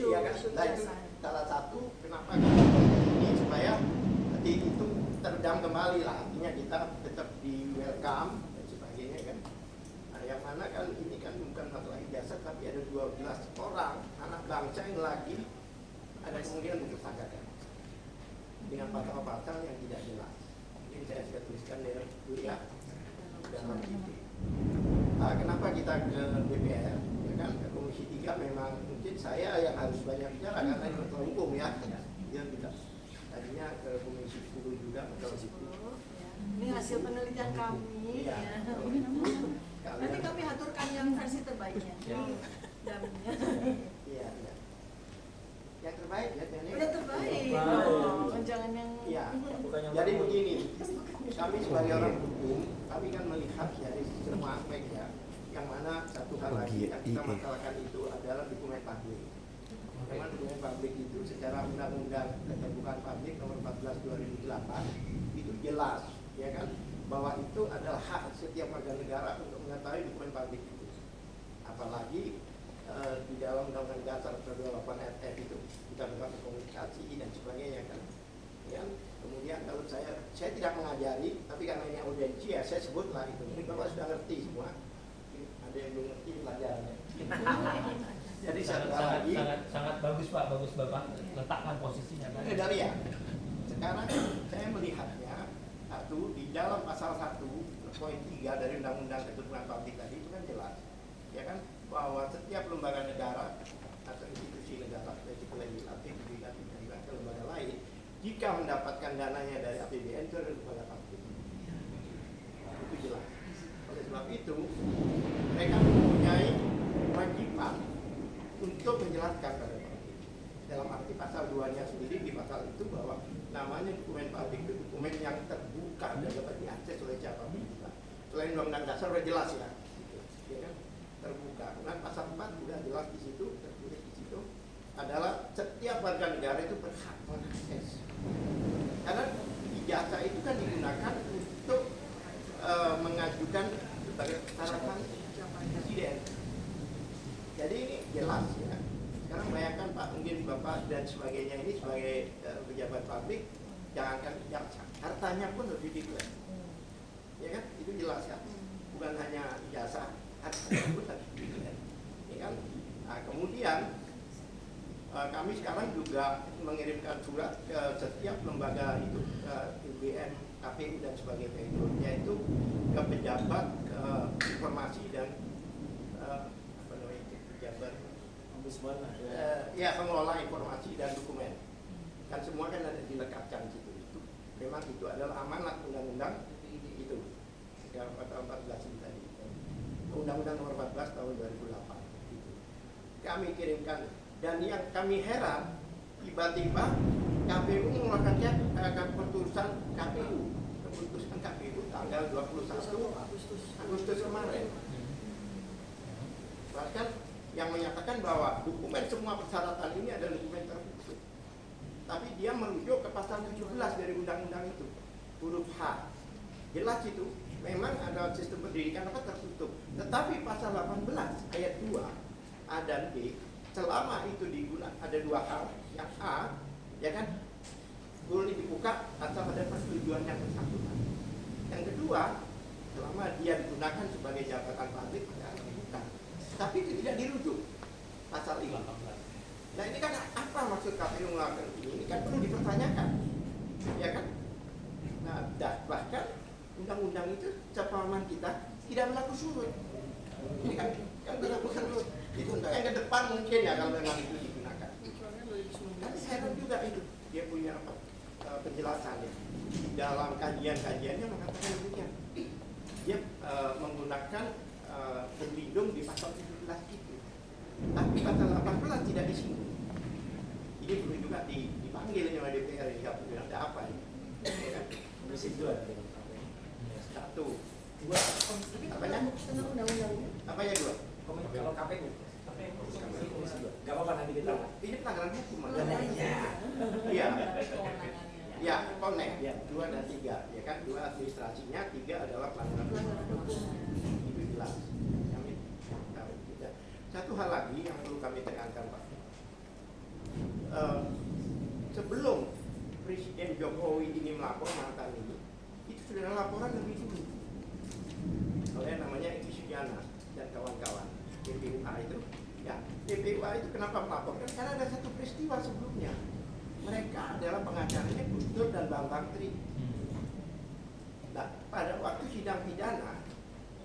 isu kan? Nah, itu biasa. salah satu kenapa ini supaya itu teredam kembali lah, artinya kita tetap di welcome dan sebagainya kan. Nah, yang mana kan ini kan bukan masalah ijazah, tapi ada 12 orang anak bangsa yang lagi ada kemungkinan ditersangkakan dengan pasal-pasal yang tidak jelas. Ini saya sudah tuliskan dulu ya dalam itu. Nah, kenapa kita ke DPR? Ya kan, ke Komisi 3 memang mungkin saya yang harus banyak bicara karena ini masalah hukum ya. Dia tidak. Tadinya ke Komisi 10 juga masalah hukum. Ini hasil penelitian kami. Iya. Ya. Nanti kami aturkan yang versi terbaiknya. Damnya. Iya, iya. Yang terbaik ya, Dan. Udah terbaik. Jangan yang. Iya. Jadi begini, kami sebagai orang hukum, kami kan melihat dari semua aspek ya. Yang mana satu hal lagi yang kita masalahkan itu adalah dokumen publik. Memang dokumen publik itu secara undang-undang keterbukaan publik nomor 14 2008 itu jelas, ya kan, bahwa itu adalah hak setiap warga negara untuk mengetahui dokumen publik itu. Apalagi di dalam Undang-Undang Dasar 28 RF itu kita berkomunikasi dan sebagainya kan. Ya, kemudian kalau saya tidak mengajari, tapi karena ini audiensi ya saya sebutlah itu. Ini Bapak sudah ngerti semua. Ada yang belum ngerti pelajarannya. Jadi sangat bagus Pak, bagus Bapak letakkan posisinya. Dari ya. Sekarang saya melihatnya satu di dalam pasal 1 poin 3 dari Undang-Undang Keterbukaan Publik tadi itu kan jelas, ya kan, bahwa setiap lembaga negara atau institusi negara, baik itu legislatif, yudikatif, dan lembaga lain, jika mendapatkan dananya dari APBN itu adalah lembaga publik. Itu jelas. Oleh sebab itu, mereka mempunyai kewajiban untuk menjelaskan pada publik. Dalam arti pasal 2-nya sendiri di pasal itu bahwa namanya dokumen publik itu dokumen yang terbuka dan dapat diakses oleh siapapun juga. Selain Undang-Undang Dasar sudah jelas ya, ya kan? Terbuka. Nah, pasal 4 sudah jelas di situ, tertulis di situ adalah setiap warga negara itu berhak mengakses. Karena ijazah itu kan digunakan untuk mengajukan sebagai persyaratan presiden. Jadi ini jelas ya. Sekarang bayangkan Pak, mungkin Bapak dan sebagainya ini sebagai pejabat publik, jangankan ijazah, hartanya pun harus diklaim. Ya kan? Itu jelas ya. Bukan hanya ijazah, hartanya pun harus diklaim. Ya kan? Nah, kemudian kami sekarang juga mengirimkan surat ke setiap lembaga itu, UBM, KPU dan sebagainya itu, yaitu ke pejabat informasi dan pejabat ya pengelola informasi dan dokumen. Kan semua kan ada dilekatkan situ. Itu memang itu adalah amanat undang-undang itu. Yang pasal 14 ini tadi. Undang-Undang nomor 14 tahun 2008 itu. Kami kirimkan, dan yang kami heran tiba-tiba KPU mengeluarkan keputusan KPU tanggal 21 Agustus kemarin. Bahkan yang menyatakan bahwa dokumen semua persyaratan ini adalah dokumen tertutup. Tapi dia merujuk ke pasal 17 dari undang-undang itu, huruf H. Jelas itu, memang ada sistem pendidikan apa tertutup. Tetapi pasal 18 ayat 2 A dan B, selama itu digunakan ada dua hal, yang A, ya kan, boleh dibuka asal ada persetujuan yang bersangkutan. Yang kedua, selama dia digunakan sebagai jabatan publik, ya dibuka. Tapi itu tidak dirujuk pasal ini. Nah ini kan apa maksud KPU melakukan ini? Ini kan perlu dipertanyakan, ya kan? Nah bahkan undang-undang itu sepahaman kita tidak berlaku surut. Ini kan berlaku surut. Itu untuk yang ke depan mungkin ya kalau memang itu digunakan. Tapi saya juga itu dia punya apa penjelasannya dalam kajian-kajiannya mengatakan demikian. Dia menggunakan berlindung di pasal 17 itu, tapi pasal 18 tidak disinggung. Ini perlu juga dipanggil oleh DPR ya, ada apa ini? Komisi 2 satu, dua, apanya? Apanya dua? Kalau KPU, nggak apa-apa nanti kita. Ini pelanggaran hukum. Iya. Ya, konek. 2 dan 3, ya kan? 2 administrasinya, 3 adalah pelanggaran hukum. Itu jelas. Kami tahu. Satu hal lagi yang perlu kami tekankan Pak. sebelum Presiden Jokowi ini melapor mantan ini, itu sudah ada laporan lebih dulu oleh namanya Egy Sujana dan kawan-kawan TPUA itu. Ya, TPUA itu kenapa melaporkan? Karena ada satu peristiwa sebelumnya. Mereka adalah pengacaranya Gus Dur dan Bambang Tri. Nah, pada waktu sidang pidana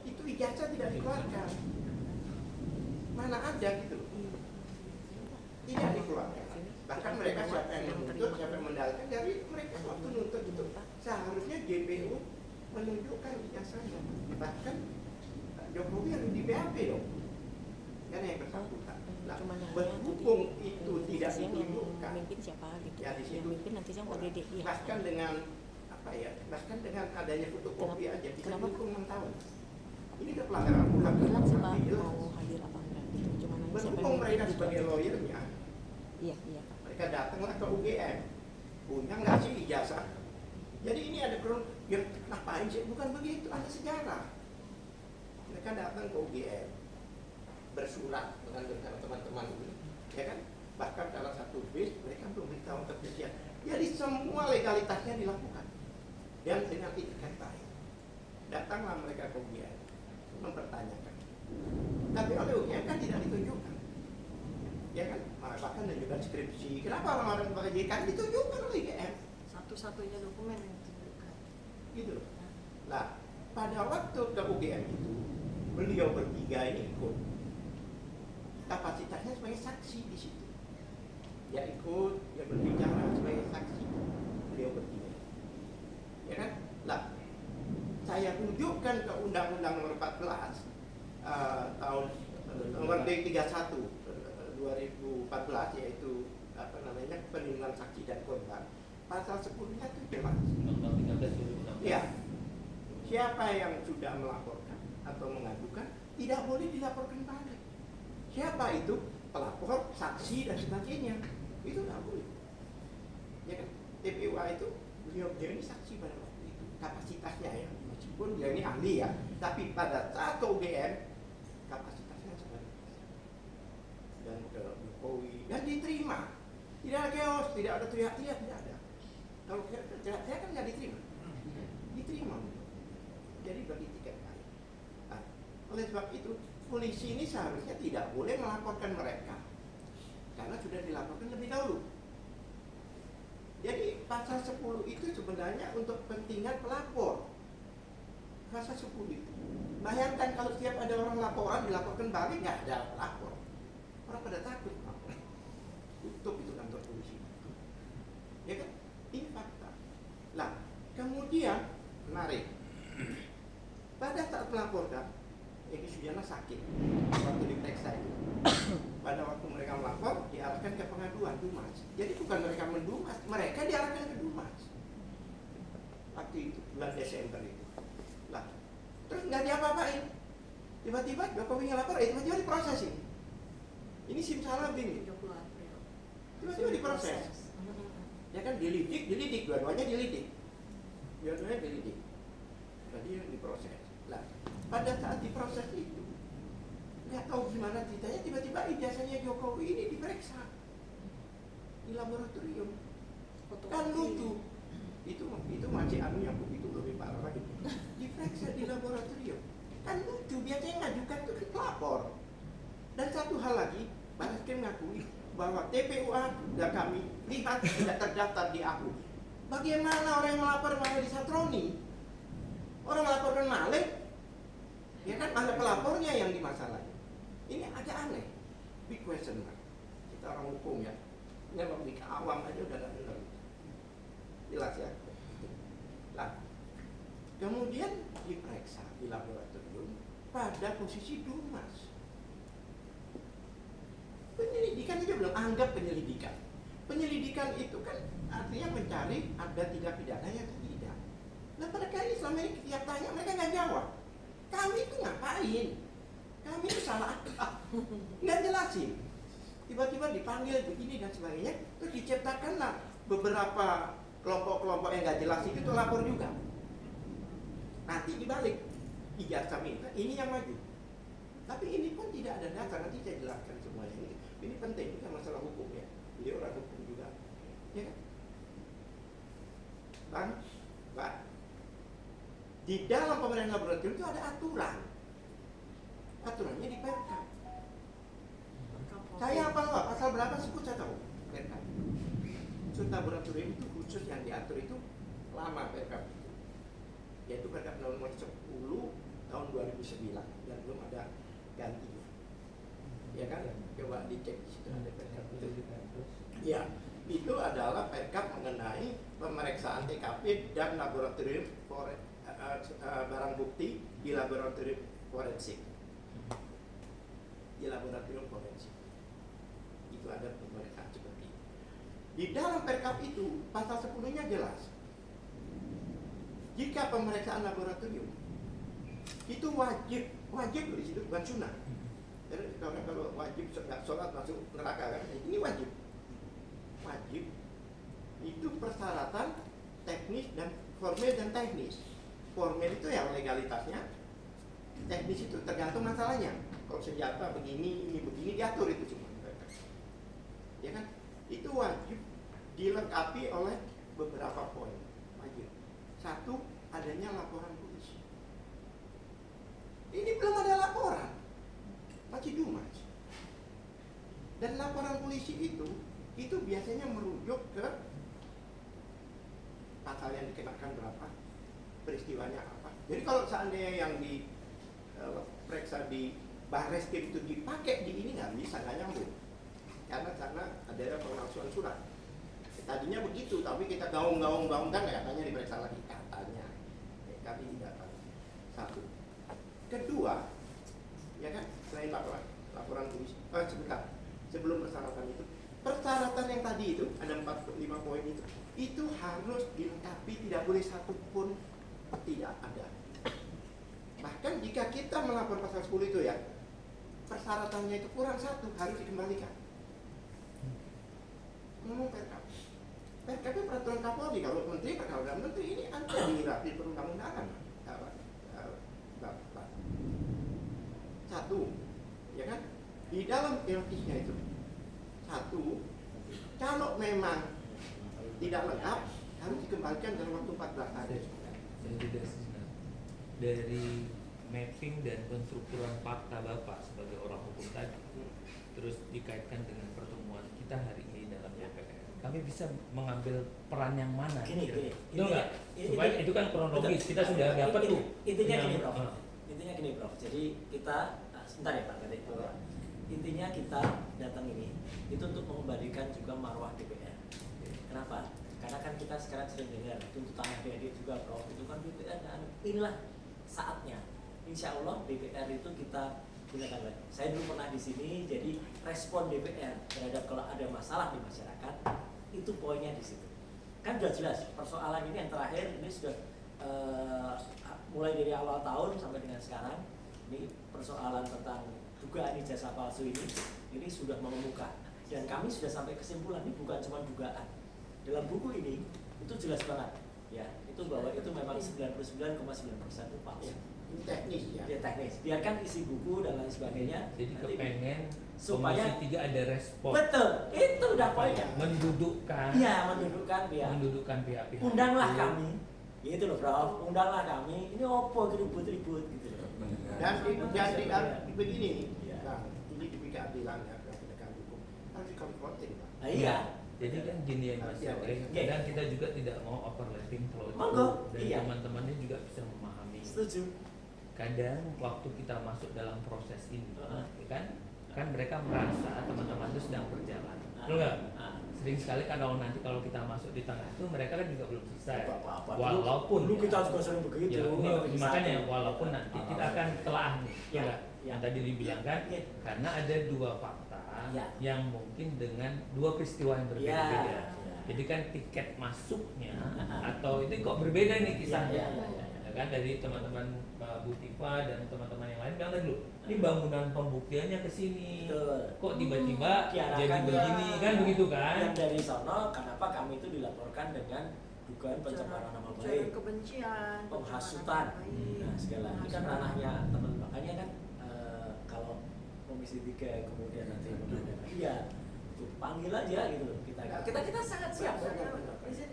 itu ijazah tidak dikeluarkan. Mana ada gitu? Tidak dikeluarkan. Bahkan mereka siapa yang menuntut, siapa yang mendalilkan, dari mereka waktu menuntut itu seharusnya JPU menunjukkan ijazahnya. Bahkan Jokowi harus di BAP dong. Karena yang bersangkutan. Nah, berhubung itu tidak ditunjukkan, memimpin siapa gitu. ya di situ Yang mimpin nanti siapa Dede. Iya. bahkan dengan apa ya, bahkan dengan adanya fotokopi aja bisa Kenapa? dihukum 6 tahun. Ini udah pelanggaran HAM Bilang sih Pak jelas. mau hadir apa enggak gitu. Cuma nanti siapa Berhubung yang mereka mimpin sebagai gitu. lawyernya, Iya, iya Pak. mereka datanglah ke UGM, punya nggak sih ijazah? Jadi ini ada kronologi, ya ngapain sih? Bukan begitu, ada sejarah. Mereka datang ke UGM, bersurat dengan teman-teman ini, ya kan? Bahkan salah satu bis mereka belum beritahu kepolisian. Jadi semua legalitasnya dilakukan dan dengan itikat baik. Datanglah mereka ke UGM mempertanyakan. Tapi oleh UGM kan tidak ditunjukkan, ya kan? Bahkan menunjukkan skripsi. Kenapa orang-orang pakai JK ditunjukkan oleh UGM? Satu-satunya dokumen yang ditunjukkan. Gitu loh. Nah, pada waktu ke UGM itu beliau bertiga ini ikut. Kapasitasnya sebagai saksi di situ. Dia ikut, dia berbicara sebagai saksi. Beliau bertiga. Ya kan? Lah, saya tunjukkan ke Undang-Undang Nomor 14 tahun nomor 31 2014, yaitu apa namanya, perlindungan saksi dan korban. Pasal 10-nya itu jelas. Undang 13 2016. Ya, siapa yang sudah melaporkan atau mengadukan tidak boleh dilaporkan balik. Siapa itu? Pelapor, saksi dan sebagainya. Itu tidak boleh. Ya kan? TPUA itu beliau ini saksi pada waktu itu. Kapasitasnya ya, meskipun dia ini ahli ya, tapi pada saat ke UGM kapasitasnya sebagai dan ke Jokowi dan diterima. Tidak ada chaos, tidak ada teriak-teriak, tidak ada. Kalau teriak-teriak kan tidak diterima. Diterima. Jadi bagi tiket baik. Nah, oleh sebab itu polisi ini seharusnya tidak boleh melaporkan mereka karena sudah dilaporkan lebih dahulu. Jadi pasal 10 itu sebenarnya untuk kepentingan pelapor. Pasal 10 itu. Bayangkan kalau setiap ada orang laporan dilaporkan balik, nggak ada pelapor. Orang pada takut melapor. Tutup itu kantor polisi. Ya kan? Ini fakta. Lah, kemudian menarik. Pada saat melaporkan, Egy Sujana sakit waktu diperiksa itu. Pada waktu mereka melapor, diarahkan ke pengaduan Dumas. Jadi bukan mereka mendumas, mereka diarahkan ke Dumas. Waktu itu bulan Desember itu. Lah, terus nggak diapa-apain. Tiba-tiba Jokowi ngelapor, tiba-tiba diprosesin. Ini simsalabim. 30 April. Tiba-tiba diproses. Ya kan, dilidik, dua-duanya dilidik. Dua-duanya dilidik. Tadi diproses. Lah, pada saat diproses itu, nggak tahu gimana ceritanya, tiba-tiba ijazahnya Jokowi ini diperiksa di laboratorium. Kan lucu. Itu masih anunya begitu lebih parah lagi. Diperiksa di laboratorium. Kan lucu, biasanya ngajukan itu ke pelapor. Dan satu hal lagi, Barreskrim mengakui bahwa TPUA sudah kami lihat tidak terdaftar di AHU. Bagaimana orang yang melapor malah disatroni? Orang melaporkan maling, ya kan ada pelapornya yang dimasalahin. Ini agak aneh. Big question mark. Kita orang hukum ya. Ini logika awam aja udah gak benar. Jelas ya. Lah, kemudian diperiksa di laboratorium pada posisi Dumas. Penyelidikan aja belum, anggap penyelidikan. Penyelidikan itu kan artinya mencari ada tindak pidananya atau tidak. Nah, mereka ini selama ini tiap tanya mereka nggak jawab. Kami itu ngapain? Kami itu salah apa? Nggak jelasin. Tiba-tiba dipanggil begini dan sebagainya, terus diciptakanlah beberapa kelompok-kelompok yang nggak jelas itu lapor juga. Nanti dibalik, ijazah minta, ini yang maju. Tapi ini pun tidak ada dasar, nanti saya jelaskan semuanya. Ini penting, ini kan masalah hukum ya. Beliau orang hukum. Di dalam pemeriksaan laboratorium itu ada aturan. Aturannya di Perkap. Saya apa enggak? Pasal berapa sebut saya tahu. Perkap. Unsur laboratorium itu khusus yang diatur itu lama Perkap itu. Yaitu Perkap nomor 10 tahun 2009 dan belum ada gantinya. Ya kan? Coba dicek di situ ada Perkap itu. Ya, itu adalah Perkap mengenai pemeriksaan TKP dan laboratorium barang bukti di laboratorium forensik. Di laboratorium forensik. Itu ada pemeriksaan seperti itu. Di dalam Perkap itu pasal 10-nya jelas. Jika pemeriksaan laboratorium itu wajib di situ bukan sunnah. Jadi kalau wajib nggak sholat masuk neraka kan? Ini wajib. Wajib itu persyaratan teknis dan formil dan teknis. Formil itu yang legalitasnya, teknis itu tergantung masalahnya. Kalau senjata begini, ini begini diatur itu semua. Ya kan? Itu wajib dilengkapi oleh beberapa poin. Wajib. Satu, adanya laporan polisi. Ini belum ada laporan, masih dumas. Dan laporan polisi itu biasanya merujuk ke pasal yang dikenakan berapa, peristiwanya apa. Jadi kalau seandainya yang diperiksa di Barreskrim itu dipakai di ini nggak bisa, nggak nyambung. Karena ada pemalsuan surat. Tadinya begitu, tapi kita gaung-gaung kan katanya diperiksa lagi katanya. Kami tidak tahu. Satu. Kedua, ya kan selain laporan polisi. Sebentar. Sebelum persyaratan itu, persyaratan yang tadi itu ada 45 poin itu harus dilengkapi, tidak boleh satu pun tidak ada. Bahkan jika kita melapor pasal 10 itu ya, persyaratannya itu kurang satu harus dikembalikan. Ngomong Perkap. Perkap itu peraturan Kapolri, kalau menteri peraturan menteri ini ada di perundang-undangan. Satu, ya kan? Di dalam etisnya itu, satu, kalau memang tidak lengkap harus dikembalikan dalam waktu 14 hari. Saya juga sebenarnya dari mapping dan konstrukturan fakta Bapak sebagai orang hukum tadi, terus dikaitkan dengan pertemuan kita hari ini dalam DPR, kami bisa mengambil peran yang mana? Gini, Enggak? Supaya itu kan kronologis, kita sudah dapat tuh. Intinya gini, Prof. Intinya gini, Prof. Jadi kita sebentar ya Pak, tadi. Intinya kita datang ini itu untuk mengembalikan juga marwah DPR. Kenapa? Karena kan kita sekarang sering dengar tuntutan adik-adik juga, Prof. Itu kan DPR, inilah saatnya. Insya Allah DPR itu kita gunakan lagi. Saya dulu pernah di sini, jadi respon DPR terhadap kalau ada masalah di masyarakat itu poinnya di situ. Kan sudah jelas persoalan ini yang terakhir ini sudah mulai dari awal tahun sampai dengan sekarang ini persoalan tentang dugaan ijazah palsu ini sudah mengemuka dan kami sudah sampai kesimpulan ini bukan cuma dugaan. Dalam buku ini itu jelas banget ya, itu bahwa itu memang 99,9% itu palsu. Ini teknis ya. Ya teknis. Biarkan isi buku dan lain sebagainya. Jadi kepengen supaya Komisi 3 ada respon. Betul, itu udah poinnya. Mendudukkan. Iya, mendudukkan pihak-pihak. Undanglah kami. Itu loh, Prof. Undanglah kami. Ini opo ribut-ribut gitu loh. Dan begini, Ya. nah, ini demi keadilan ya, penegakan hukum harus dikonfrontir, Pak. Nah, iya. Jadi kan gini ya Mas Iya, Yoeng, iya. kadang kita juga tidak mau overlapping flow itu, Monggo, dan iya. teman-temannya juga bisa memahami. Setuju. Kadang waktu kita masuk dalam proses ini, Uh-huh. kan mereka merasa teman-teman itu sedang berjalan, betul nggak? Sering sekali kalau kita masuk di tengah itu mereka kan juga belum selesai. Apa-apa. Walaupun dulu kita juga sering begitu. ya, ini Kalau makanya satu. walaupun nanti kita akan telah nih, Ya, enggak? ya. Yang tadi dibilangkan, Ya. karena ada dua fakta Ya. yang mungkin dengan dua peristiwa yang berbeda-beda. Ya. Jadi kan tiket masuknya atau itu kok berbeda nih kisahnya. Ya. Ya kan dari teman-teman Bu Tifa dan teman-teman yang lain bilang tadi dulu, ini bangunan pembuktiannya ke sini. Betul. Kok tiba-tiba Diarahkan jadi begini ya. kan begitu kan? Yang dari sono, kenapa kami itu dilaporkan dengan dugaan pencemaran nama Ujaran baik, kebencian, penghasutan. pencemaran nama baik. Nah, sekali lagi kan Penghasutan. ranahnya teman, makanya kan kalau Komisi 3 kemudian nanti mengadakan iya, tuh, panggil aja gitu loh kita sangat siap.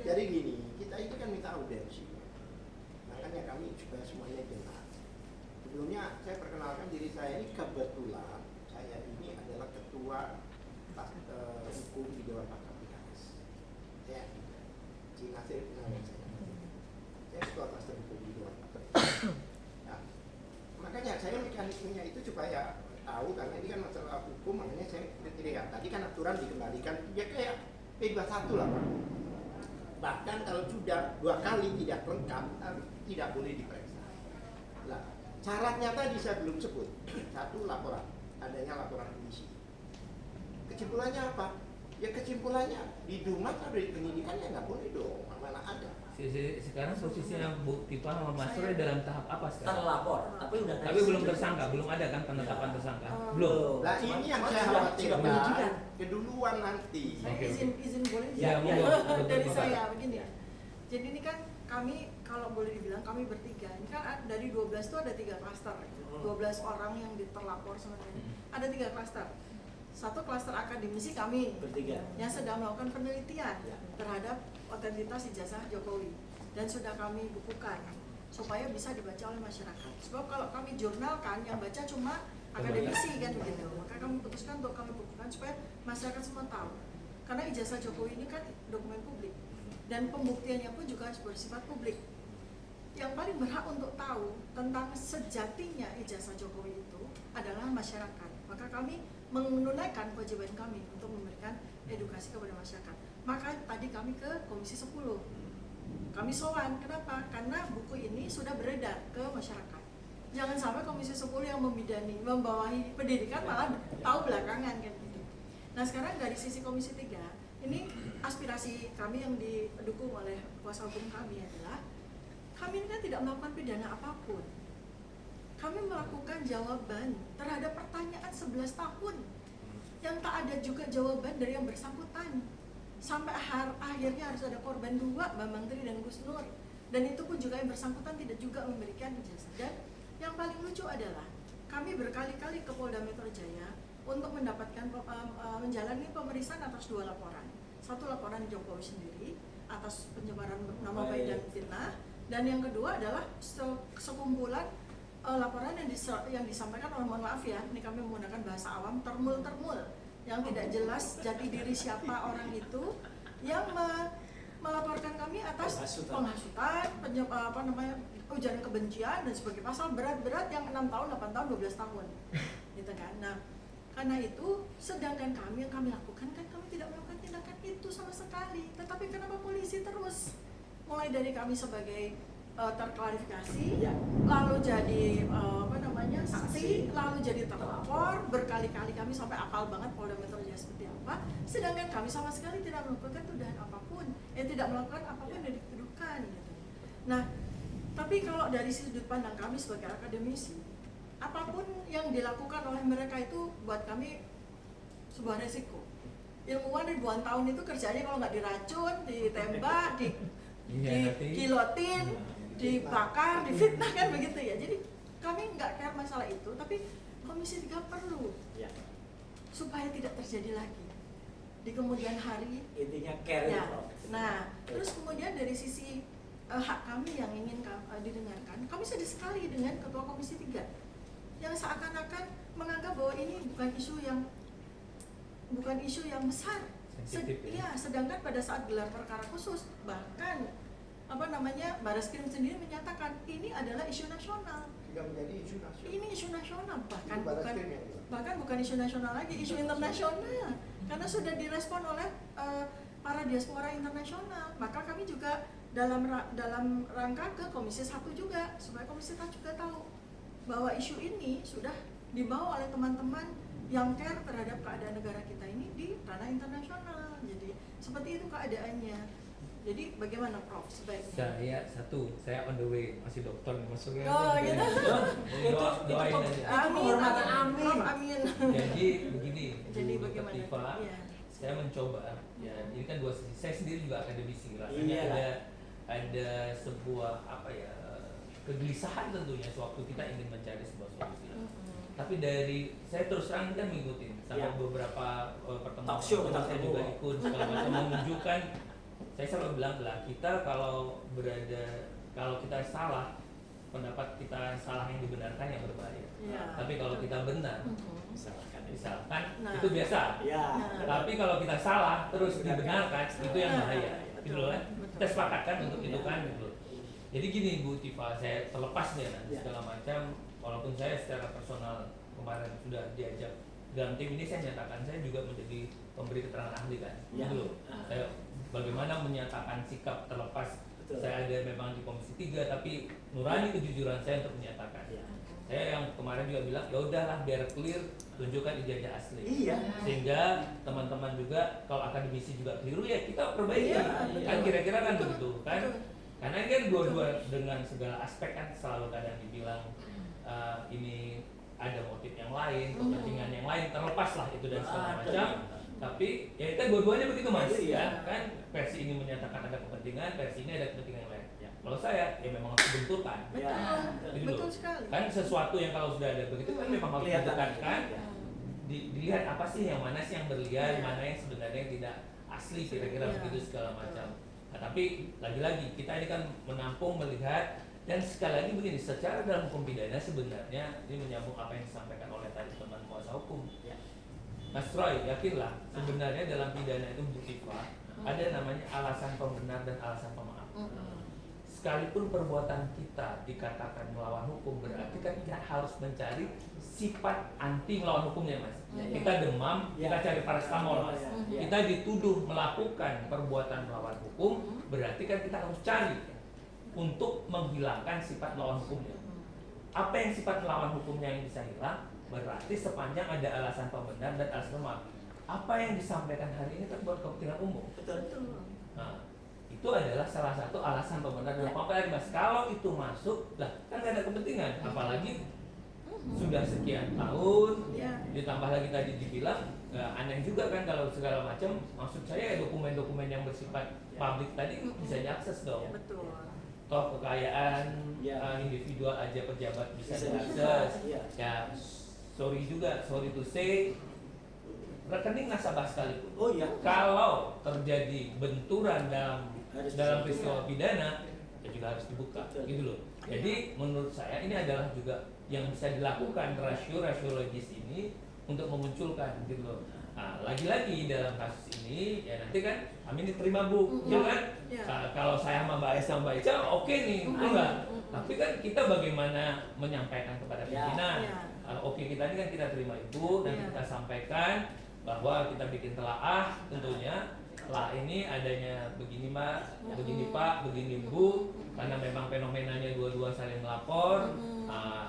Jadi gini, kita itu kan minta audiensi. Makanya kami supaya semuanya jelas. Sebelumnya saya perkenalkan diri saya ini, kebetulan saya ini adalah ketua hukum di Dewan Pakar PKS. Saya Cina saya kenal saya. Saya ketua klaster hukum di Dewan Pakar. Nah, makanya saya mekanismenya itu supaya tahu, karena ini kan masalah hukum, makanya saya lihat tadi kan aturan dikembalikan ya kayak P21 lah Pak. Bahkan kalau sudah 2 kali tidak lengkap, tidak boleh diperiksa. Nah, syaratnya tadi saya belum sebut. 1, laporan, adanya laporan polisi. Kesimpulannya apa? Ya kesimpulannya di Dumas atau di penyidikan ya nggak boleh dong, mana ada. Sekarang posisinya Bu Tipa sama Mas Roy dalam tahap apa sekarang? Terlapor, tapi udah Tapi belum tersangka, belum ada kan penetapan tersangka? Belum. Nah ini yang saya sudah khawatirkan, penyidikan. keduluan nanti. Saya Oke, izin boleh Ya, izin? monggo. Dari saya begini ya. Jadi ini kan kami kalau boleh dibilang kami bertiga. Ini kan dari 12 itu ada 3 klaster. 12 orang yang terlapor sebenarnya. Ada 3 klaster. Satu klaster akademisi kami Bertiga. yang sedang melakukan penelitian Ya. terhadap otentitas ijazah Jokowi dan sudah kami bukukan supaya bisa dibaca oleh masyarakat. Sebab kalau kami jurnalkan yang baca cuma akademisi kan begitu. Maka kami putuskan untuk kami bukukan supaya masyarakat semua tahu. Karena ijazah Jokowi ini kan dokumen publik dan pembuktiannya pun juga bersifat publik. Yang paling berhak untuk tahu tentang sejatinya ijazah Jokowi itu adalah masyarakat. Maka kami menunaikan kewajiban kami untuk memberikan edukasi kepada masyarakat. Maka tadi kami ke Komisi 10. Kami sowan, kenapa? Karena buku ini sudah beredar ke masyarakat. Jangan sampai Komisi 10 yang membawahi pendidikan malah tahu belakangan kan gitu. Nah sekarang dari sisi Komisi 3, ini aspirasi kami yang didukung oleh kuasa hukum kami adalah kami ini kan tidak melakukan pidana apapun. Kami melakukan jawaban terhadap pertanyaan 11 tahun yang tak ada juga jawaban dari yang bersangkutan. Sampai akhirnya harus ada korban 2, Bambang Tri dan Gus Nur. Dan itu pun juga yang bersangkutan tidak juga memberikan ijazah. Dan yang paling lucu adalah kami berkali-kali ke Polda Metro Jaya untuk mendapatkan menjalani pemeriksaan atas 2 laporan. 1 laporan Jokowi sendiri atas penyebaran nama baik dan fitnah, dan yang kedua adalah sekumpulan laporan yang disampaikan oleh, mohon maaf ya, ini kami menggunakan bahasa awam, termul yang tidak jelas jati diri siapa orang itu yang melaporkan kami atas penghasutan, ujaran kebencian dan sebagai pasal berat-berat yang 6 tahun, 8 tahun, 12 tahun, gitu kan. Nah, karena itu, sedangkan kami yang kami lakukan kan kami tidak melakukan tindakan itu sama sekali. Tetapi kenapa polisi terus mulai dari kami sebagai terklarifikasi, Ya. lalu jadi saksi, lalu jadi terlapor, berkali-kali kami sampai apal banget Polda Metro Jaya seperti apa, sedangkan kami sama sekali tidak melakukan tuduhan apapun, tidak melakukan apapun yang dituduhkan gitu. Nah, tapi kalau dari sudut pandang kami sebagai akademisi, apapun yang dilakukan oleh mereka itu buat kami sebuah resiko. Ilmuwan ribuan tahun itu kerjanya kalau nggak diracun, ditembak, dikilotin, dibakar, difitnah kan begitu ya. Jadi kami nggak care masalah itu, tapi Komisi 3 perlu Ya. supaya tidak terjadi lagi di kemudian hari. Intinya care Ya. Prof. Nah, terus kemudian dari sisi hak kami yang ingin didengarkan, kami sedih sekali dengan Ketua Komisi 3 yang seakan-akan menganggap bahwa ini bukan isu yang besar. Sensitif, ya. Iya, sedangkan pada saat gelar perkara khusus, bahkan Bareskrim sendiri menyatakan ini adalah isu nasional. Tidak menjadi isu nasional. Ini isu nasional, bahkan Itu Bareskrim yang bilang. bahkan bukan isu nasional lagi, isu internasional. Karena sudah direspon oleh para diaspora internasional. Maka kami juga dalam rangka ke Komisi 1 juga, supaya Komisi 1 juga tahu bahwa isu ini sudah dibawa oleh teman-teman yang care terhadap keadaan negara kita ini di ranah internasional. Jadi seperti itu keadaannya. Jadi bagaimana Prof sebaiknya? Saya on the way, masih dokter nih, masuknya. Oh, gitu. Doain aja. Amin, penghormatan, amin. Prof, amin. Jadi begini, Jadi Bu bagaimana? Tifa, Iya. saya mencoba, ya ini kan 2 sisi. Saya sendiri juga akademisi, rasanya Iya. ada sebuah kegelisahan tentunya sewaktu kita ingin mencari sebuah solusi. Tapi saya terus terang kan ngikutin sampai Ya. beberapa pertemuan Talk show, kita saya juga ikut segala macam menunjukkan. Saya selalu bilang kita kalau kita salah, pendapat kita salah yang dibenarkan yang berbahaya. Iya. Tapi kalau kita benar, Misalkan misalkan Nah. itu biasa. ya Nah. Tapi kalau kita salah terus dibenarkan, itu yang bahaya. Betul, Gitu loh kan. betul. Kita sepakat kan untuk itu Iya. kan gitu. Jadi gini Bu Tifa, saya terlepas deh nanti Iya. segala macam, walaupun saya secara personal kemarin sudah diajak dalam tim ini, saya nyatakan saya juga menjadi pemberi keterangan ahli kan. Iya. Gitu loh. Ah. Saya bagaimana menyatakan sikap terlepas. Betul. Saya ada memang di Komisi 3 tapi nurani kejujuran saya untuk menyatakan. Iya. Saya yang kemarin juga bilang ya udahlah biar clear, tunjukkan ijazah asli. Iya. Sehingga teman-teman juga kalau akademisi juga keliru ya kita perbaiki. Iya, Kan betul. kira-kira kan Betul, begitu kan. betul. Karena ini kan dua-dua dengan segala aspek kan selalu kadang dibilang ini ada motif yang lain, kepentingan yang lain, terlepas lah itu dan segala Ada. macam. Tapi ya itu dua-duanya begitu Mas. Iya. Ya, kan versi ini menyatakan ada kepentingan, versi ini ada kepentingan yang lain. Ya. Kalau saya ya memang harus dibenturkan. Betul, Gitu betul loh. sekali. Kan sesuatu yang kalau sudah ada begitu kan memang harus Kelihatan. dibenturkan kan. Ya. Dilihat apa sih yang mana sih yang berlian, Iya. mana yang sebenarnya yang tidak asli kira-kira Iya. begitu segala macam. Nah, tapi lagi-lagi kita ini kan menampung melihat dan sekali lagi begini, secara dalam hukum pidana sebenarnya ini menyambung apa yang disampaikan oleh tadi teman kuasa hukum. Ya. Mas Troy, yakinlah sebenarnya dalam pidana itu Bu Tifa ada namanya alasan pembenar dan alasan pemaaf. Sekalipun perbuatan kita dikatakan melawan hukum, berarti kan kita harus mencari sifat anti melawan hukumnya, Mas. Ya, ya. Kita demam, Ya. kita cari paracetamol, Mas. Ya. Kita dituduh melakukan perbuatan melawan hukum, berarti kan kita harus cari untuk menghilangkan sifat melawan hukumnya. Apa yang sifat melawan hukumnya yang bisa hilang? Berarti sepanjang ada alasan pembenar dan alasan pemaaf. Apa yang disampaikan hari ini kan buat kepentingan umum. Betul. Nah, itu adalah salah satu alasan pembenar dan pemaaf tadi, Mas. Kalau itu masuk, lah kan gak ada kepentingan. Apalagi sudah sekian tahun, Ya. ditambah lagi tadi dibilang aneh juga kan kalau segala macam. Maksud saya dokumen-dokumen yang bersifat publik tadi bisa diakses dong. Betul. Toh kekayaan Ya. individual aja pejabat bisa Bisa diakses. Iya. Ya, sorry to say, rekening nasabah sekalipun. Oh iya. Kalau terjadi benturan dalam Harus dalam dibuka. peristiwa pidana, ya juga harus dibuka, Betul. gitu loh. Jadi menurut saya ini adalah juga yang bisa dilakukan rasiologis ini untuk memunculkan, gitu loh. Nah, lagi-lagi dalam kasus ini ya nanti kan kami diterima Bu, ya kan? Ya. Kalau saya sama Mbak Esa sama Mbak Ica oke nih, betul nggak? Tapi kan kita bagaimana menyampaikan kepada Ya. pimpinan. Ya. Oke kita ini kan kita terima Ibu, nanti Ya. kita sampaikan bahwa kita bikin telaah tentunya. Lah ini adanya begini Mbak, begini Pak, begini Bu, karena memang fenomenanya dua-dua saling melapor.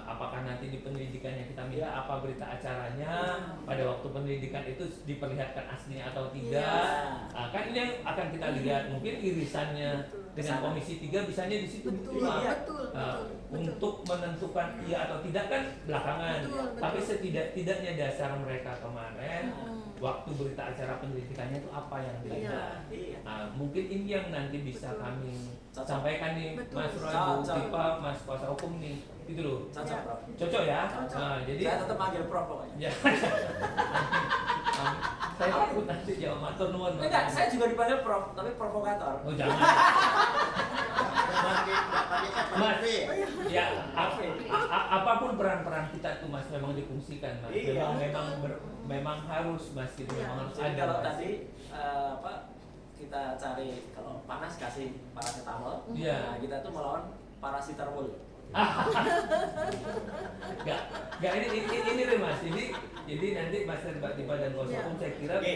Apakah nanti di pendidikannya kita minta apa berita acaranya, pada waktu pendidikan itu diperlihatkan aslinya atau tidak. Iya. Kan ini yang akan kita lihat, mungkin irisannya dengan Kesana. Komisi 3 bisanya di situ. Betul, Pak. Iya. betul, Nah, betul. untuk menentukan iya atau tidak kan belakangan. Betul, betul. Tapi setidak-tidaknya dasar mereka kemarin Hmm. waktu berita acara pendidikannya itu apa yang Iya. dilihat. Iya. Nah, mungkin ini yang nanti bisa Betul. kami Cocok. sampaikan nih Betul. Mas Roy, Cocok. Bu Tifa, Mas kuasa hukum nih, gitu loh. Cocok, Ya. Prof. Cocok ya. Cocok. Nah, jadi Saya tetap manggil Prof pokoknya. ya. Saya takut nanti jawab matur nuwun. Enggak, saya juga dipanggil Prof, tapi provokator. Oh jangan. Mas, ya apapun peran-peran kita itu Mas memang difungsikan Mas. Iya. Memang harus Mas gitu, Iya. memang harus Jadi ada. kalau Mas. tadi kita cari kalau panas kasih paracetamol, Iya. nah kita tuh melawan parasitamol. Enggak ini deh Mas. Jadi nanti Mas dan Mbak Tifa dan kuasa Iya. hukum saya kira Oke.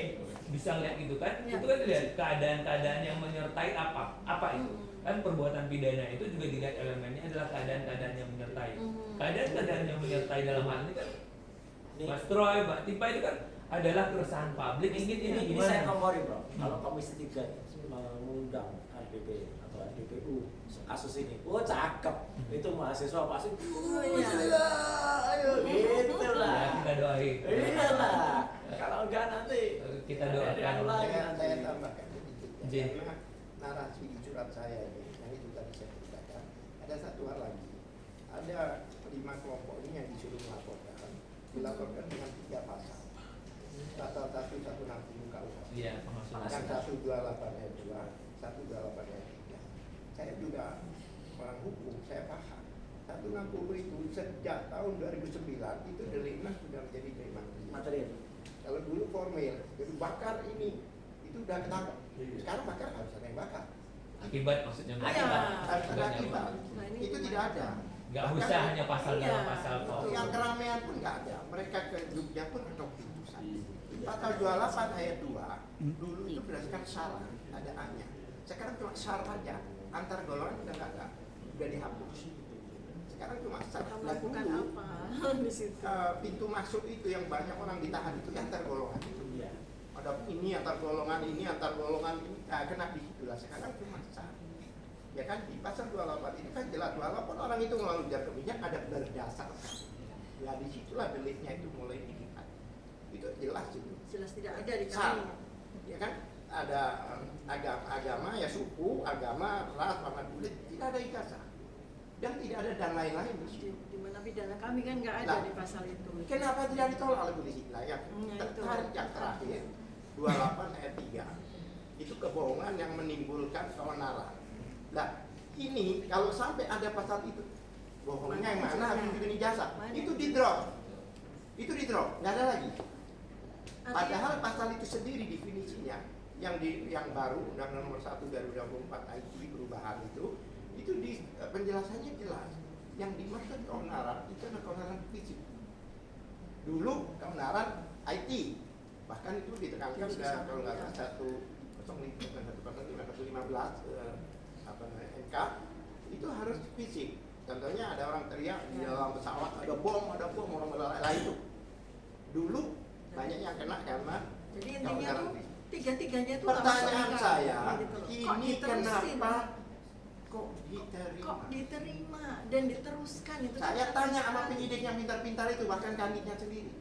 bisa lihat gitu kan. Iya. Itu kan dilihat keadaan-keadaan yang menyertai apa itu. Kan perbuatan pidana itu juga dilihat elemennya adalah keadaan-keadaan yang menyertai. Keadaan-keadaan yang menyertai dalam hal ini kan Ini, Mas Troy, Mbak Tifa itu kan adalah keresahan publik. ini saya kompori Bro. Kalau Komisi 3 mengundang RDP atau RDPU kasus ini, oh cakep. Itu mahasiswa pasti, iya. ayo gitu Ya, lah. kita doain. Iyalah. Kalau enggak nanti Kita ada doakan. yang lain Saya nanti. tambahkan sedikit J. ya, karena narasi di surat saya ini yang itu tadi saya ceritakan. Ada satu hal lagi, ada 5 kelompok ini yang disuruh dilaporkan dengan 3 pasal. Pasal 160 KUH. Iya, pemasukan. Yang 128 ayat 2, 128 ayat 3. Saya juga orang hukum, saya paham. 160 itu sejak tahun 2009 itu deliknya sudah menjadi terima Material. Kalau dulu formil, jadi bakar ini itu udah ketangkap. Sekarang bakar harus ada yang bakar. Akibat maksudnya Iya. Harus ada akibat. Nah, ini Itu tidak ada. nggak usah hanya pasal Iya. dalam pasal kok. Yang keramaian pun nggak ada. Mereka ke Jogja pun ada putusan. Pasal 28 ayat 2 dulu itu berdasarkan syarat, ada A-nya. Sekarang cuma syarat aja. Antar golongan udah nggak ada, udah dihapus. Sekarang cuma syarat. Kita Nah, melakukan dulu, apa di situ? pintu masuk itu yang banyak orang ditahan itu antar golongan itu. Iya. Ada ini antar golongan ini, kena di situ lah. Sekarang cuma syarat. Ya kan di pasal 28 itu kan jelas walaupun orang itu melanggar minyak ada berdasarkan. Ya disitulah deliknya itu mulai dilihat. Itu jelas itu. Jelas tidak ada di Syarat. kami. Ya kan ada agama ya suku, agama, ras, warna kulit, tidak ada ijazah. Dan tidak ada dan lain-lain di situ. Di mana pidana kami kan nggak ada Nah, di pasal itu. Kenapa tidak ditolak oleh polisi? Nah, yang Ya, itu. tertarik yang terakhir 28 ayat 3 itu kebohongan yang menimbulkan keonaran. Nah, ini kalau sampai ada pasal itu bohongnya yang mana harus tunjukin ijazah. Mana? Itu di drop. Itu di drop, nggak ada lagi. Padahal pasal itu sendiri definisinya yang baru Undang-Undang Nomor 1 dari 2024 IT perubahan itu di penjelasannya jelas. Yang dimaksud keonaran itu adalah keonaran fisik. Dulu keonaran IT, bahkan itu ditekankan kalau nggak salah 115 NK itu harus fisik. Contohnya ada orang teriak di dalam pesawat ada bom orang melalai itu. Dulu banyak yang kena karena Jadi intinya keonaran tuh fisik. tiga-tiganya tuh Pertanyaan saya, gitu loh. ini kenapa kok diterima? Kok diterima dan diteruskan itu? Saya kan tanya sama sekali. penyidik yang pintar-pintar itu, bahkan kandidnya sendiri.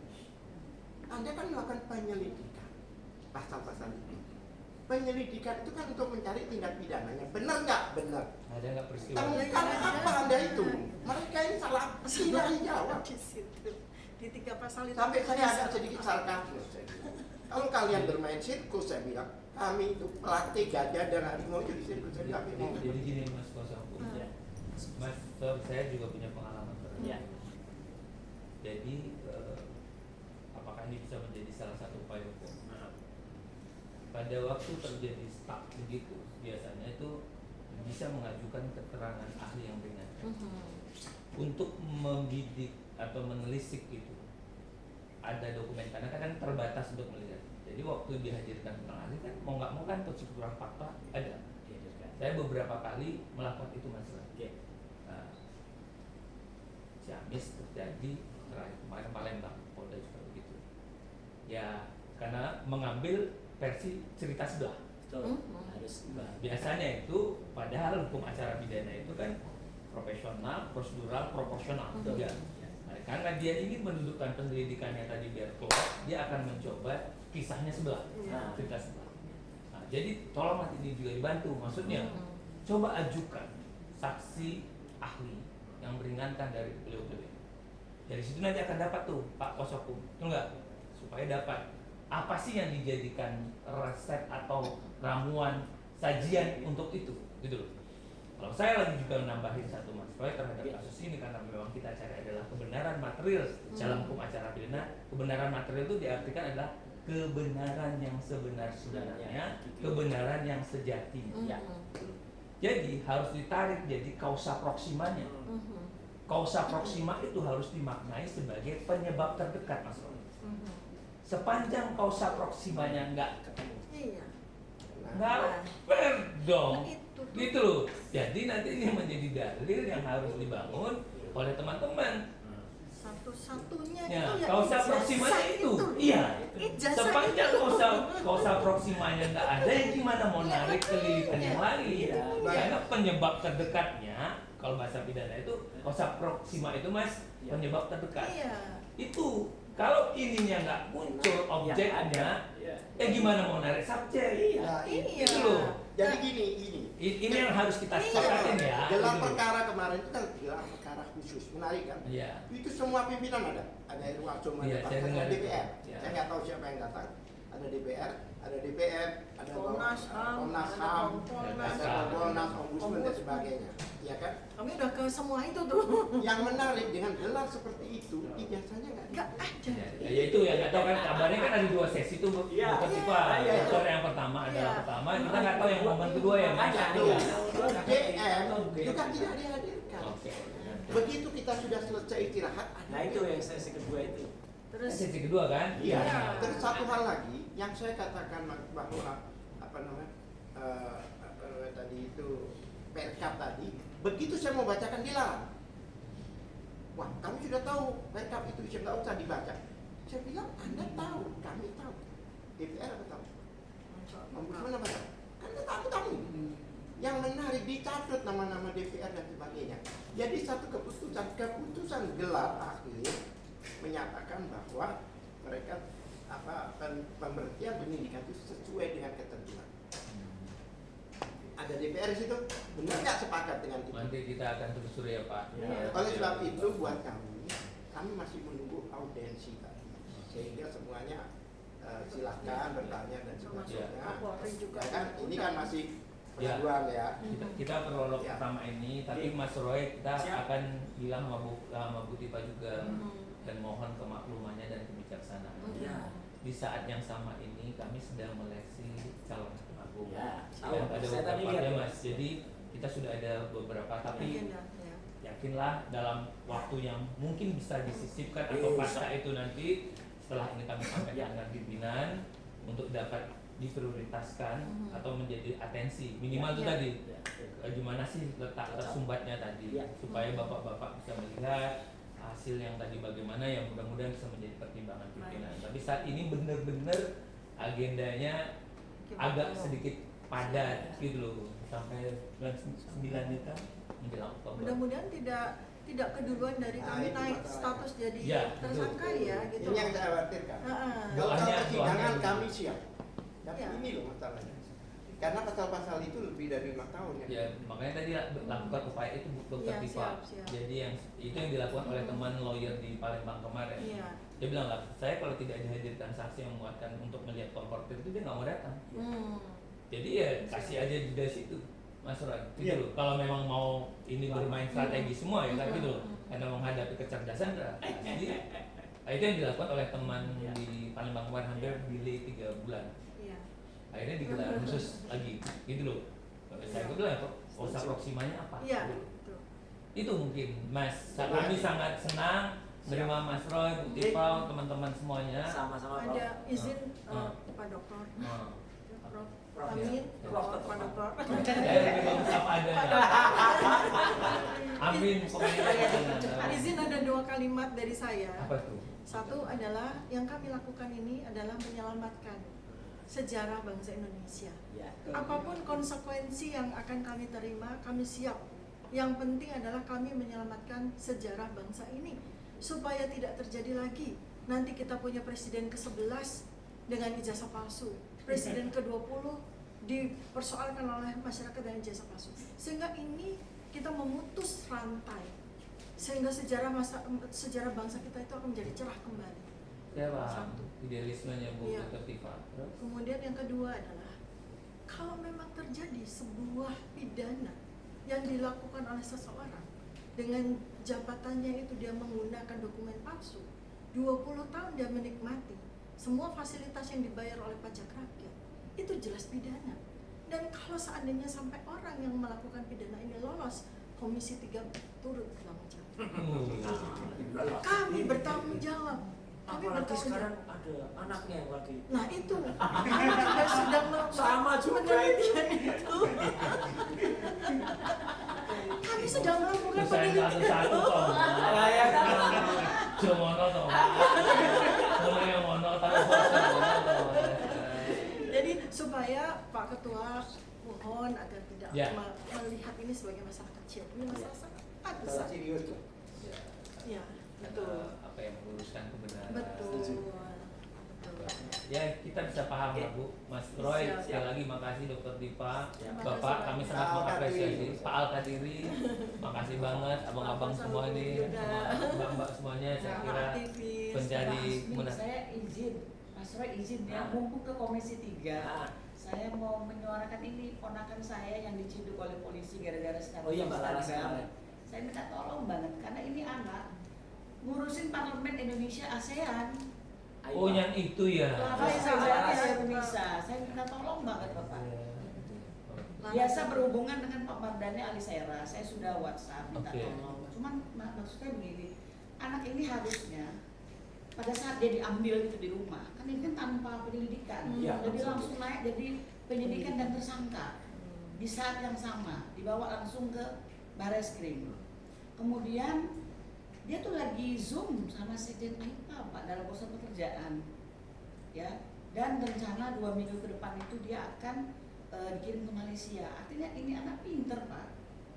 Anda kan melakukan penyelidikan pasal-pasal itu. Penyelidikan itu kan untuk mencari tindak pidananya. Benar nggak? Benar. Ada nggak peristiwa? Temukan apa Anda itu? Mereka ini salah tidak dijawab. Di situ. Di 3 pasal itu. Sampai saya agak sedikit sarkasmus. Kalau kalian bermain sirkus, saya bilang, kami itu pelatih gajah dan harimau itu di sirkus. Saya bilang, Jadi gini Mas Kosaku, Ya. Mas saya juga punya pengalaman. Ya. Jadi apakah ini bisa menjadi salah satu upaya hukum? Pada waktu terjadi stuck begitu, biasanya itu bisa mengajukan keterangan ahli yang ringan untuk membidik atau menelisik itu. Ada dokumen karena kan terbatas untuk melihat. Jadi waktu dihadirkan ahli kan mau nggak mau kan kecukupan fakta ada. Saya beberapa kali melakukan itu Mas. Nah, Ciamis terjadi terakhir kemarin Palembang, Polda juga begitu. Ya karena mengambil versi cerita sebelah. Betul. Harus Biasanya itu padahal hukum acara pidana itu kan profesional, prosedural, proporsional tiga. Nah, karena dia ingin mendudukkan penyelidikannya tadi biar keluar, dia akan mencoba kisahnya sebelah, cerita sebelah. Nah, jadi tolong nanti ini juga dibantu. Maksudnya coba ajukan saksi ahli yang meringankan dari beliau-beliau. Dari situ nanti akan dapat tuh Pak Kosokum, betul nggak? Supaya dapat apa sih yang dijadikan resep atau ramuan sajian untuk itu, gitu loh. Kalau saya lagi juga menambahin satu Mas Roy terhadap kasus ini karena memang kita cari adalah kebenaran material dalam hukum acara pidana. Kebenaran material itu diartikan adalah kebenaran yang sebenar-benarnya, kebenaran yang sejati. Ya. Jadi harus ditarik jadi kausa proximanya. Kausa proxima itu harus dimaknai sebagai penyebab terdekat Mas Roy. Sepanjang kausa proximanya nggak ketemu, Iya. nggak fair dong. Nah, itu tuh. Gitu loh. Jadi nanti ini menjadi dalil yang harus dibangun oleh teman-teman. Satu-satunya Ya, itu ya kausa ijazah proximanya itu. Iya. Ijazah Sepanjang itu. kausa proximanya nggak ada, ya gimana mau narik ke lilitan yang lain? Iya. Karena penyebab terdekatnya, kalau bahasa pidana itu kausa proxima itu Mas, penyebab terdekat. Iya. Itu kalau ininya nggak muncul objeknya, ya gimana mau narik subjek? Nah, Iya. Itu loh. Jadi gini. Ini yang harus kita Iya. sepakatin ya. Gelar Gitu loh. perkara kemarin itu kan gelar perkara khusus, menarik kan? Iya. Itu semua pimpinan ada Irwasum, Iya, ada saya Pak, dengar ada itu. DPR. Iya. Saya nggak tahu siapa yang datang. Ada DPR, ada Komnas HAM, Komnas ada HAM, Kompolnas, ada Kompolnas, Ombudsman dan sebagainya. ya kan? Kami udah ke semua itu tuh. Yang menarik dengan gelar seperti itu, ijazahnya Enggak ada. Ya itu ya nggak tahu kan kabarnya kan ada 2 sesi tuh Bu Iya. Ketiva. Iya. Dokter yang pertama adalah Iya. pertama, kita nggak tahu yang momen kedua yang mana. Makanya. Iya. DM juga tidak dihadirkan. Oke. Begitu kita sudah selesai istirahat, ada Nah itu yang sesi kedua itu. Terus Sesi kedua kan? Iya. Iya. Terus satu hal lagi yang saya katakan bahwa apa namanya tadi itu perkap tadi, begitu saya mau bacakan dilarang. Wah, kami sudah tahu perkap itu saya nggak usah dibaca. Saya bilang Anda tahu, kami tahu. DPR apa tahu? Ombudsman apa tahu? Karena tahu. Yang menarik dicatat nama-nama DPR dan sebagainya. Jadi satu keputusan gelar akhir menyatakan bahwa mereka pemberhentian penyidikan itu sesuai dengan ketentuan. Ada DPR di situ, benar nggak sepakat dengan itu? Nanti kita akan telusuri ya Pak. Iya. Oleh sebab itu buat kami masih menunggu audiensi tadi, sehingga semuanya silakan bertanya dan sebagainya. Kapolri juga. Ya kan, ini kan masih Ya. pengaduan ya. Kita prolog Ya. pertama ini, tapi Mas Roy kita Siap. akan bilang sama Bu Tipa juga Hmm. dan mohon kemaklumannya dan kebijaksanaan. Ya. Di saat yang sama ini kami sedang meleksi calon hakim agung. Ya, Dan tahu. ada Saya tadi beberapa lihat, ya ya. Mas. Jadi kita sudah ada beberapa, tapi Agenda, ya. yakinlah dalam waktu yang mungkin bisa disisipkan atau pasca itu nanti setelah ini kami sampaikan Ya. dengan pimpinan untuk dapat diprioritaskan atau menjadi atensi minimal itu Ya. tadi Ya. gimana sih letak tersumbatnya tadi Ya. supaya bapak-bapak bisa melihat hasil yang tadi bagaimana yang mudah-mudahan bisa menjadi pertimbangan pimpinan. Tapi saat ini benar-benar agendanya agak sedikit padat gitu loh sampai bulan 9 itu menjelang Oktober. Mudah-mudahan tidak keduluan dari Nah, kami itu naik masalahnya. status jadi Ya, tersangka betul. ya gitu. Ini yang saya khawatirkan. Heeh. Kalau Doanya, persidangan doanya. kami siap. Tapi Ya. ini loh masalahnya. Karena pasal-pasal itu lebih dari 5 tahun ya. Ya, makanya tadi lakukan upaya itu Dokter Iya, Tipa. siap. Jadi yang itu yang dilakukan oleh teman lawyer di Palembang kemarin. Iya. Dia bilang lah, saya kalau tidak dihadirkan saksi yang menguatkan untuk melihat konfrontir itu dia nggak mau datang. Hmm. Jadi ya kasih aja di situ, Mas Roy. Gitu Iya. loh. Kalau memang mau ini bermain strategi semua ya kan gitu loh. Karena menghadapi kecerdasan. Jadi itu yang dilakukan oleh teman Iya. di Palembang kemarin hampir delay 3 bulan. Iya. Akhirnya digelar khusus lagi gitu loh. Saya bilang ya, Osa Proximanya apa? Iya. Gitu. Betul. Itu mungkin Mas, kami sangat senang menerima Mas Roy, Bu Tipa, teman-teman semuanya. Sama-sama Prof. Ada izin Hmm. Pak Dokter. Nah, Prof. Prof, Amin. ya. Prof, Pak tetap. Dokter. saya lebih bagus apa adanya. Amin. Pokoknya. Izin ada 2 kalimat dari saya. Apa tuh? Satu adalah yang kami lakukan ini adalah menyelamatkan sejarah bangsa Indonesia. Ya. Apapun konsekuensi yang akan kami terima, kami siap. Yang penting adalah kami menyelamatkan sejarah bangsa ini supaya tidak terjadi lagi. Nanti kita punya presiden ke-11 dengan ijazah palsu, presiden ke-20 dipersoalkan oleh masyarakat dengan ijazah palsu. Sehingga ini kita memutus rantai sehingga sejarah bangsa kita itu akan menjadi cerah kembali. Ya Pak, Satu. idealismenya Bu Iya. Dr. Tifa. Terus? Kemudian yang kedua adalah kalau memang terjadi sebuah pidana yang dilakukan oleh seseorang dengan jabatannya itu dia menggunakan dokumen palsu, 20 tahun dia menikmati semua fasilitas yang dibayar oleh pajak rakyat, itu jelas pidana. Dan kalau seandainya sampai orang yang melakukan pidana ini lolos, Komisi 3 turut bertanggung jawab. Kami bertanggung jawab. Kami Apalagi bertanggung sekarang jawab. ada anaknya yang lagi. Nah itu, kami juga sedang Sama juga penelitian itu. Kami sedang melakukan Desain penelitian satu-satu itu. toh. Ya kan. Jomono toh. Jomono yang mono taruh foto. Jadi supaya Pak Ketua mohon agar tidak Ya. melihat ini sebagai masalah kecil, ini masalah sangat Kalau besar. serius tuh. Ya, betul. Apa yang meluruskan kebenaran. Betul. Setuju. Betul. Ya kita bisa paham lah Bu. Mas Roy, Siap. sekali lagi makasih Dokter Tipa. Siap. Bapak Makasih kami banyak. sangat Pak mengapresiasi. Al-Qadiri. Pak Al-Qadiri, makasih banget abang-abang Bapak semua Saludin nih, juga. sama mbak-mbak semuanya saya Sama kira aktivis. pencari Mas, nih, kebenaran. saya izin, Mas Roy izin ya, Nah. mumpung ke Komisi 3. Nah. Saya mau menyuarakan ini ponakan saya yang diciduk oleh polisi gara-gara status Oh iya, Mbak Laras Instagram. kemarin. Saya minta tolong banget karena ini anak ngurusin parlemen Indonesia ASEAN. Oh yang itu ya. Apa yang saya Laras. saya bisa. Saya minta tolong banget Bapak. Iya. Biasa berhubungan dengan Pak Mardhani Alisera, saya sudah WhatsApp minta Oke. tolong. Cuman maksudnya begini, anak ini harusnya pada saat dia diambil itu di rumah, kan ini kan tanpa penyelidikan, Iya, jadi langsung. langsung naik jadi penyidikan dan tersangka di saat yang sama, dibawa langsung ke Barreskrim. Kemudian dia tuh lagi zoom sama Sekjen AIPA Pak dalam proses pekerjaan, ya. Dan rencana 2 minggu ke depan itu dia akan dikirim ke Malaysia. Artinya ini anak pinter Pak,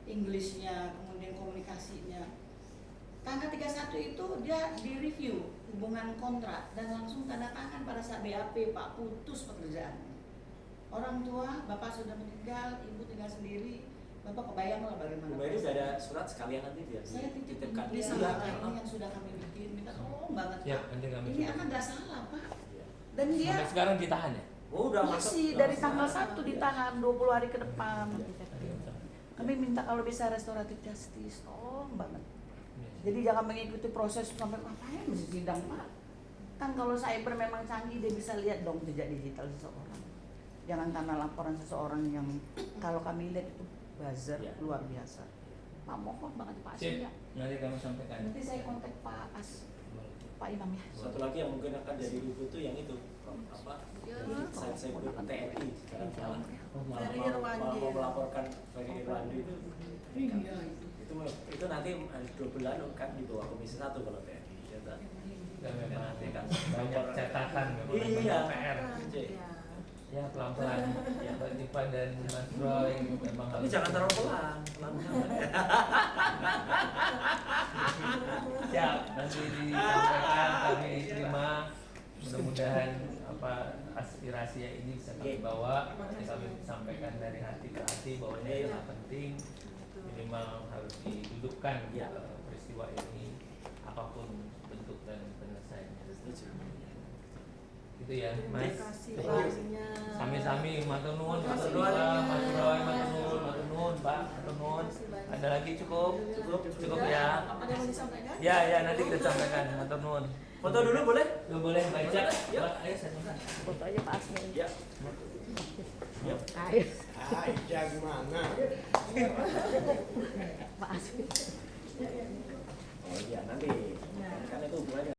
Inggrisnya, kemudian komunikasinya. Tanggal 31 itu dia direview hubungan kontrak dan langsung tanda tangan pada saat BAP Pak, putus pekerjaan. Orang tua, bapak sudah meninggal, ibu tinggal sendiri. Bapak kebayang lah bagaimana. Bu Mary sudah ada surat sekalian nanti biar Saya titip dititipkan. di Iya. sana ini yang sudah kami bikin, minta tolong banget Ya, Pak. nanti kami Ini coba. anak nggak salah Pak. Iya. Dan dia Sampai sekarang ditahan ya? Oh, udah masih masuk. dari tanggal 1 ditahan 20 hari ke depan. Iya. Kami minta kalau bisa restoratif justice, tolong banget. Iya. Jadi jangan mengikuti proses sampai ngapain mesti sidang Pak. Kan kalau cyber memang canggih dia bisa lihat dong jejak digital seseorang. Jangan karena laporan seseorang yang kalau kami lihat itu buzzer Ya. luar biasa. Pak mohon banget Pak Sip, Asia. nanti kami sampaikan. Nanti saya kontak Pak Pak Imam ya. Satu lagi yang mungkin akan jadi ibu itu yang itu apa? Ya. Saya TNI sekarang malah Ferry Irwandi. mau melaporkan Ferry Irwandi itu. Iya Itu nanti 2 bulan kan di bawah Komisi 1 kalau TNI. Ya, tak? Dan memang Nanti kan banyak catatan memang Iya. banyak PR. Iya. Ya pelan-pelan. Ya Mbak Dipa dan Mas Roy memang Tapi harus- jangan terlalu pelan, pelan-pelan. Siap, nanti disampaikan kami terima. Mudah-mudahan apa aspirasinya ini bisa kami bawa, bisa kami sampaikan dari hati ke hati bahwa ini adalah penting. Minimal harus didudukkan Ya. peristiwa ini apapun bentuk dan penyelesaiannya. Itu ya, Mas. Terima kasih Cukup. banyak. Sami-sami, matur nuwun, Terima matur kasih nuwun, banyak. Mas Roy, matur nuwun, Pak, matur nuwun. Ada lagi cukup? Cukup ya. Ada yang mau disampaikan? Ya, ya nanti kita sampaikan, matur nuwun. Foto dulu boleh? Lu boleh baca? Ya. Pak, ayo saya minta. Foto aja Pak Asmi. Ya. Ya. Ayo Aja gimana? Pak Asmi. Oh iya nanti. Kan itu hubungannya.